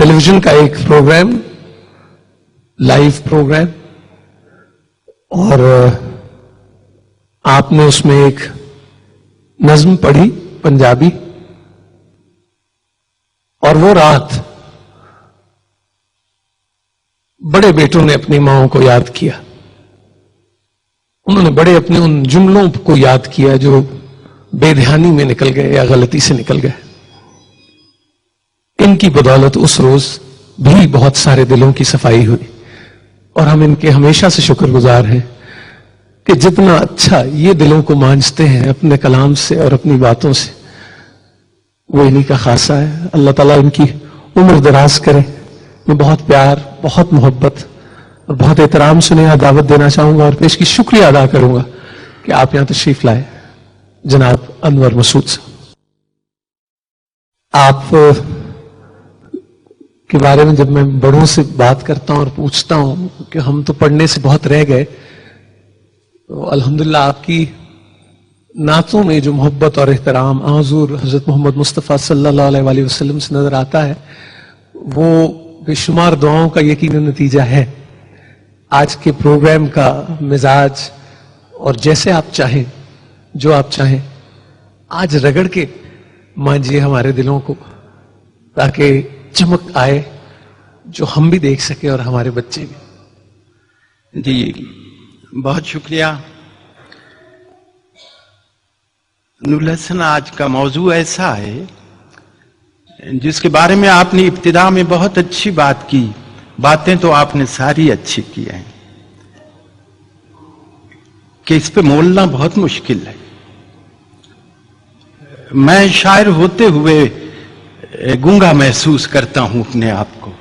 Television का एक programme, live programme, और आपने उसमें एक नज्म पढ़ी पंजाबी, और वो रात बड़े बेटों ने अपनी माओं को याद किया। उन्होंने बड़े अपने उन जुमलों को याद किया जो बेध्यानी में निकल गए या गलती से निकल गए। इनकी बदौलत उस रोज भी बहुत सारे दिलों की सफाई हुई, और हम इनके हमेशा से शुक्रगुजार हैं कि जितना अच्छा ये दिलों को मांझते हैं अपने कलाम से और अपनी बातों से, वो इन्हीं का खासा है। अल्लाह ताला इनकी उम्र दराज करे। मैं बहुत प्यार, बहुत मोहब्बत और बहुत एहतराम से उन्हें दावत देना चाहूंगा और इसकी शुक्रिया अदा करूंगा कि आप यहां तशरीफ लाए, जनाब अनवर मसूद साहब। आप के बारे में जब मैं बड़ों से बात करता हूं और पूछता हूं कि हम तो पढ़ने से बहुत रह गए, तो अल्हम्दुलिल्लाह आपकी नातों में जो मोहब्बत और एहतराम हुजूर हजरत मोहम्मद मुस्तफ़ा सल्लल्लाहु अलैहि वसल्लम से नजर आता है, वो बेशुमार दुआओं का यकीनन नतीजा है। आज के प्रोग्राम का मिजाज और जैसे आप चाहें, जो आप चाहें, आज रगड़ के मांझिए हमारे दिलों को, ताकि चमक आए जो हम भी देख सके और हमारे बच्चे भी। जी बहुत शुक्रिया नूरुल हसन। आज का मौजू ऐसा है जिसके बारे में आपने इब्तिदा में बहुत अच्छी बात की। बातें तो आपने सारी अच्छी की हैं कि इस पे मोलना बहुत मुश्किल है। मैं शायर होते हुए गूंगा महसूस करता हूं अपने आप को।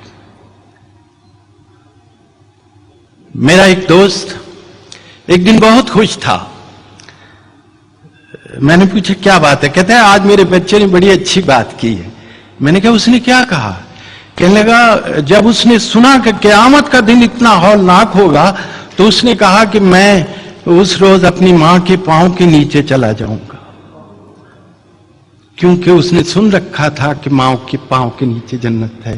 मेरा एक दोस्त एक दिन बहुत खुश था। मैंने पूछा क्या बात है? कहता है आज मेरे बच्चे ने बड़ी अच्छी बात की है। मैंने कहा उसने क्या कहा? कहने लगा जब उसने सुना कि क़यामत का दिन इतना हौलनाक होगा तो उसने कहा कि मैं उस रोज अपनी मां के पांव के नीचे चला जाऊंगा, क्योंकि उसने सुन रखा था कि मां के पांव के नीचे जन्नत है।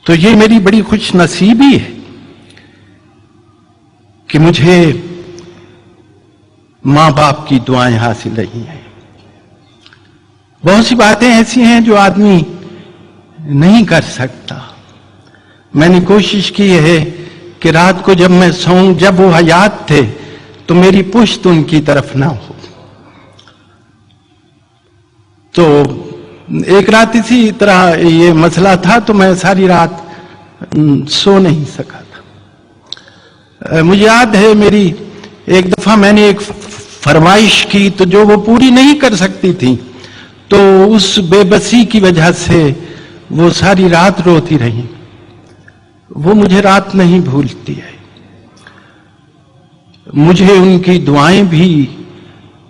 तो ये मेरी बड़ी खुश नसीबी है कि मुझे मां बाप की दुआएं हासिल रही हैं। बहुत सी बातें ऐसी हैं जो आदमी नहीं कर सकता। मैंने कोशिश की है कि रात को जब मैं सोऊं, जब वो हयात थे तो मेरी पुश्त उनकी तरफ ना हो। तो एक रात इसी तरह ये मसला था, तो मैं सारी रात सो नहीं सका था। मुझे याद है मेरी एक दफा मैंने एक फरमाइश की तो जो वो पूरी नहीं कर सकती थी, तो उस बेबसी की वजह से वो सारी रात रोती रही। वो मुझे रात नहीं भूलती है। मुझे उनकी दुआएं भी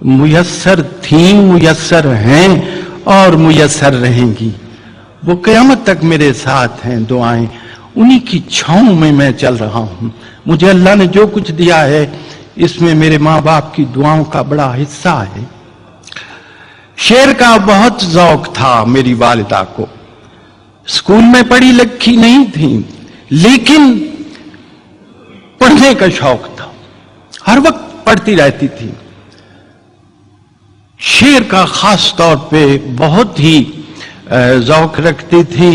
मुयस्सर थीं, मुयस्सर हैं और मुयस्सर रहेंगी। वो क़यामत तक मेरे साथ हैं दुआएं। उन्हीं की छांव में मैं चल रहा हूं। मुझे अल्लाह ने जो कुछ दिया है इसमें मेरे माँ बाप की दुआओं का बड़ा हिस्सा है। शेर का बहुत शौक था मेरी वालिदा को। स्कूल में पढ़ी लिखी नहीं थी, लेकिन पढ़ने का शौक था, हर वक्त पढ़ती रहती थी। शेर का खास तौर पे बहुत ही शौक रखती थी।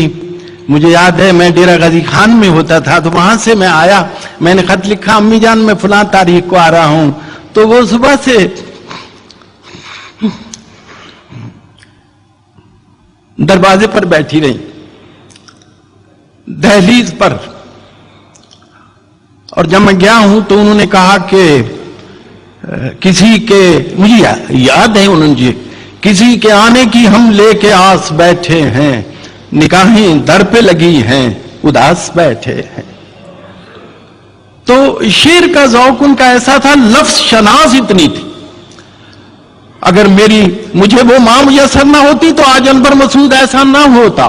मुझे याद है मैं डेरा गाजी खान में होता था, तो वहां से मैं आया, मैंने खत लिखा अम्मी जान मैं फलां तारीख को आ रहा हूं। तो वो सुबह से दरवाजे पर बैठी रही, दहलीज पर। और जब मैं गया हूं तो उन्होंने कहा कि किसी के, मुझे याद है उन्होंने जी, किसी के आने की हम लेके आस बैठे हैं, निकाहें दर पे लगी हैं, उदास बैठे हैं। तो शेर का ज़ौक उनका ऐसा था, लफ्ज शनास इतनी थी। अगर मुझे वो मां मुयस्सर ना होती तो आज अनवर मसूद ऐसा ना होता।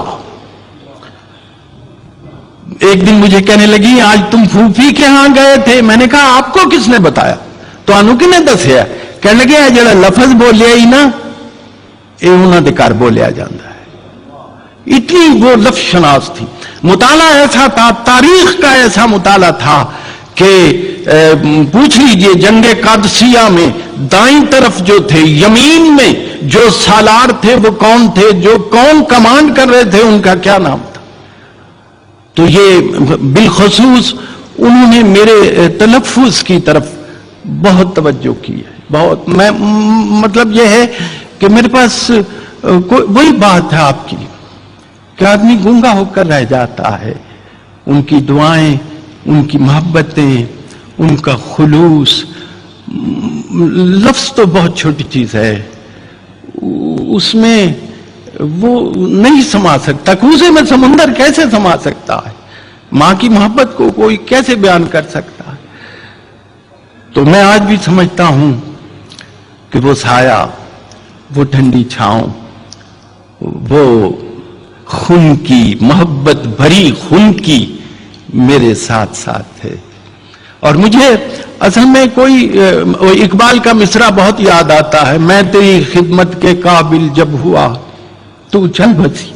एक दिन मुझे कहने लगी आज तुम फूफी के यहां गए थे। मैंने कहा आपको किसने बताया? तो अनु किने दसिया? कहने लगे जरा लफज बोलिया ही ना, ये उन्होंने घर बोलिया जाता है। اتنی وہ لفظ شناس تھی. مطالعہ ایسا تھا, تاریخ کا ایسا مطالعہ تھا کہ پوچھ لیجئے جنگ قادسیہ میں دائیں طرف جو تھے, یمین میں جو سالار تھے وہ کون تھے, جو کون کمانڈ کر رہے تھے ان کا کیا نام تھا. تو یہ بالخصوص انہوں نے میرے تلفظ کی طرف بہت توجہ کی ہے, بہت. میں مطلب یہ ہے کہ میرے پاس وہی بات ہے آپ کی کہ آدمی گنگا ہو کر رہ جاتا ہے. ان کی دعائیں, ان کی محبتیں, ان کا خلوص, لفظ تو بہت چھوٹی چیز ہے, اس میں وہ نہیں سما سکتا. کوزے میں سمندر کیسے سما سکتا ہے؟ ماں کی محبت کو کوئی کیسے بیان کر سکتا ہے؟ تو میں آج بھی سمجھتا ہوں کہ وہ سایہ, وہ ٹھنڈی چھاؤں, وہ خون کی محبت بھری خون کی میرے ساتھ ساتھ ہے. اور مجھے اصل میں کوئی اقبال کا مصرع بہت یاد آتا ہے, میں تیری خدمت کے قابل جب ہوا تو چل بسی.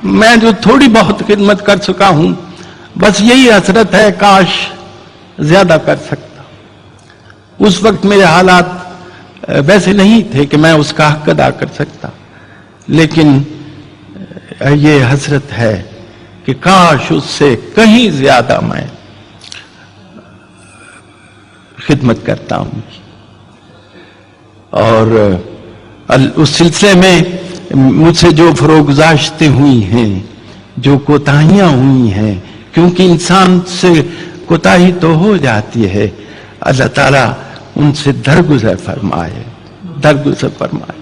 میں جو تھوڑی بہت خدمت کر سکا ہوں, بس یہی حسرت ہے کاش زیادہ کر سکتا. اس وقت میرے حالات ویسے نہیں تھے کہ میں اس کا حق ادا کر سکتا, لیکن یہ حسرت ہے کہ کاش اس سے کہیں زیادہ میں خدمت کرتا ہوں. اور اس سلسلے میں مجھ سے جو فروگزاشتیں ہوئی ہیں, جو کوتاہیاں ہوئی ہیں, کیونکہ انسان سے کوتاہی تو ہو جاتی ہے, اللہ تعالیٰ ان سے درگزر فرمائے, درگزر فرمائے.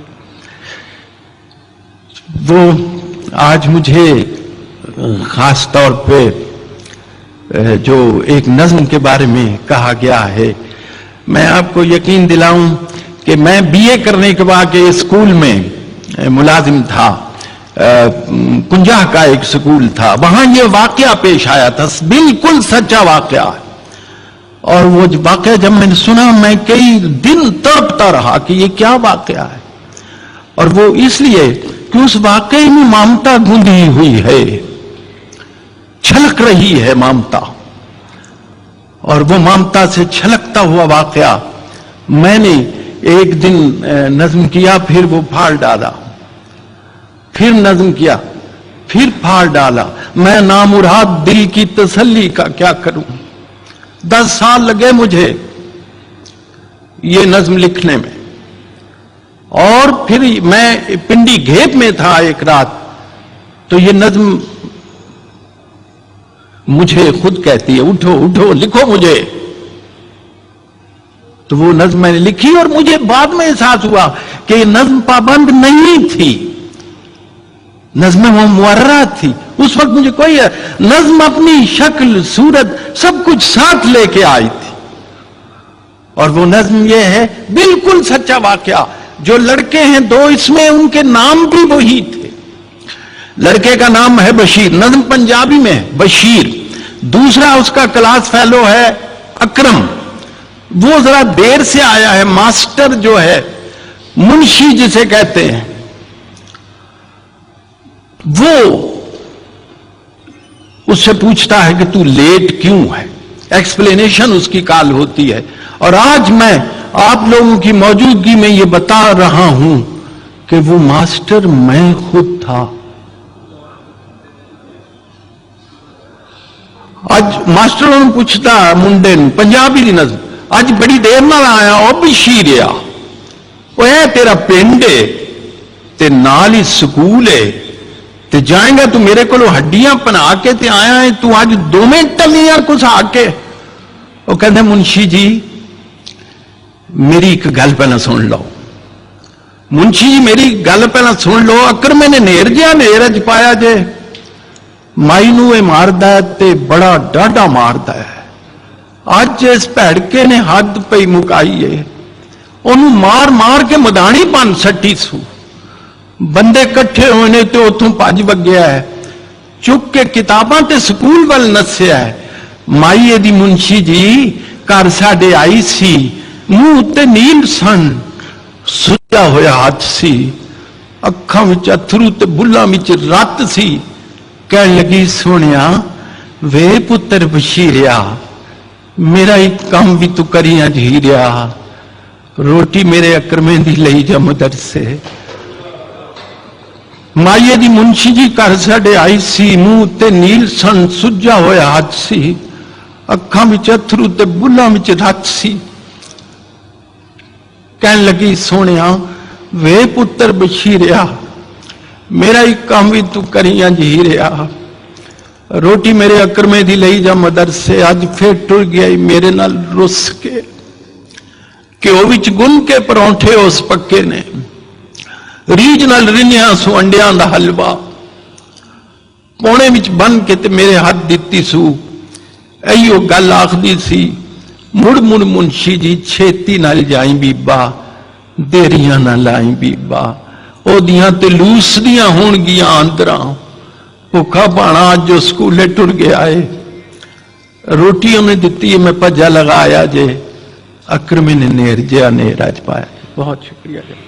وہ آج مجھے خاص طور پہ جو ایک نظم کے بارے میں کہا گیا ہے, میں آپ کو یقین دلاؤں کہ میں بی اے کرنے کے بعد اسکول میں ملازم تھا, کنجاہ کا ایک اسکول تھا, وہاں یہ واقعہ پیش آیا تھا, بالکل سچا واقعہ. اور وہ واقعہ جب میں نے سنا, میں کئی دن تڑپتا رہا کہ یہ کیا واقعہ ہے. اور وہ اس لیے کہ اس واقعے میں ممتا گندھی ہوئی ہے, چھلک رہی ہے ممتا. اور وہ ممتا سے چھلکتا ہوا واقعہ میں نے ایک دن نظم کیا, پھر وہ پھاڑ ڈالا, پھر نظم کیا, پھر پھاڑ ڈالا. میں نامراد دل کی تسلی کا کیا کروں. 10 سال لگے مجھے یہ نظم لکھنے میں. اور پھر میں پنڈی گھیپ میں تھا ایک رات, تو یہ نظم مجھے خود کہتی ہے, اٹھو اٹھو لکھو مجھے. تو وہ نظم میں نے لکھی, اور مجھے بعد میں احساس ہوا کہ یہ نظم پابند نہیں تھی, نظم وہ موررہ تھی. اس وقت مجھے کوئی نظم اپنی شکل صورت سب کچھ ساتھ لے کے آئی تھی. اور وہ نظم یہ ہے, بالکل سچا واقعہ. جو لڑکے ہیں 2 اس میں, ان کے نام بھی وہی تھے. لڑکے کا نام ہے بشیر, نظم پنجابی میں ہے بشیر. دوسرا اس کا کلاس فیلو ہے اکرم, وہ ذرا دیر سے آیا ہے. ماسٹر جو ہے, منشی جسے کہتے ہیں, وہ اس سے پوچھتا ہے کہ تو لیٹ کیوں ہے. ایکسپلینیشن اس کی کال ہوتی ہے. اور آج میں آپ لوگوں کی موجودگی میں یہ بتا رہا ہوں کہ وہ ماسٹر میں خود تھا. اج ماسٹر نے پوچھتا منڈے نے, پنجابی دی نظم, اج بڑی دیر نال آیا, او بشیر آ, وہ ہے تیرا پنڈ ہے تے نال ہی سکول ہے, تے جائیں گا تو میرے کو ہڈیاں پنا کے تے آیا ہے, تو آج 2 منٹ ٹلیاں کچھ آ کے. وہ کہتے منشی جی میری ایک گل پہلے سن لو. منشی جی میری گل پہلے سن لو. اکر میں نے نیر جہا نیر چ پایا جے, مائی نو یہ مارد ہے تے بڑا ڈاڈا مارد ہے. اج اس بھڑکے نے حد پہ مکائی ہے, انہوں مار مار کے مدانی بن سٹی سو. بندے کٹھے ہونے تے اتوں پج وگیا ہے, چک کے کتاباں تے سکول ول نسیا ہے. مائی دی منشی جی گھر ساڈے آئی سی, منہ تے نیل سن. क्या होया हथ सी, अखां विच अथरू ते बुल्लां विच रत सी। कहन लगी सोनिया वे पुत्र बशीरिया, मेरा एक काम भी तू करी अज हीरिया, रोटी मेरे अकरमे दी लई जा मदरसे। माइए दी मुंशी जी घर साडे आई सी, मुंह ते नील सन सुजा होया हथ सी, अखां विच अथरू ते बुल्लां विच रत सी। कहन लगी सोनिया वे पुत्र बशीरिया, मेरा एक काम भी तू करी अज हीरिया, रोटी मेरे अकरमे दी लई जा मदरसे। अज फिर टुर गया मेरे नाल रुस के, घ्यो विच गुन के परौंठे उस पक्के ने, रीझ नाल रिन्निया सू अंडियां दा हलवा, पौने विच बन के ते मेरे हाथ दित्ती सू। इहो गल आखदी सी, मुड़ मुड़ मुंशी जी छेती नाल जाई बीबा, देरियां ना लाई बीबा, ओदियां ते लूसदियां होणगियां आंदरां। भुखा भाणा अज जो स्कूले टुर गया है, रोटी उन्हें दिती है, मैं भज्जा लगाया जे, अकरमे ने नेर जिहा नेर अज पाया। बहुत शुक्रिया।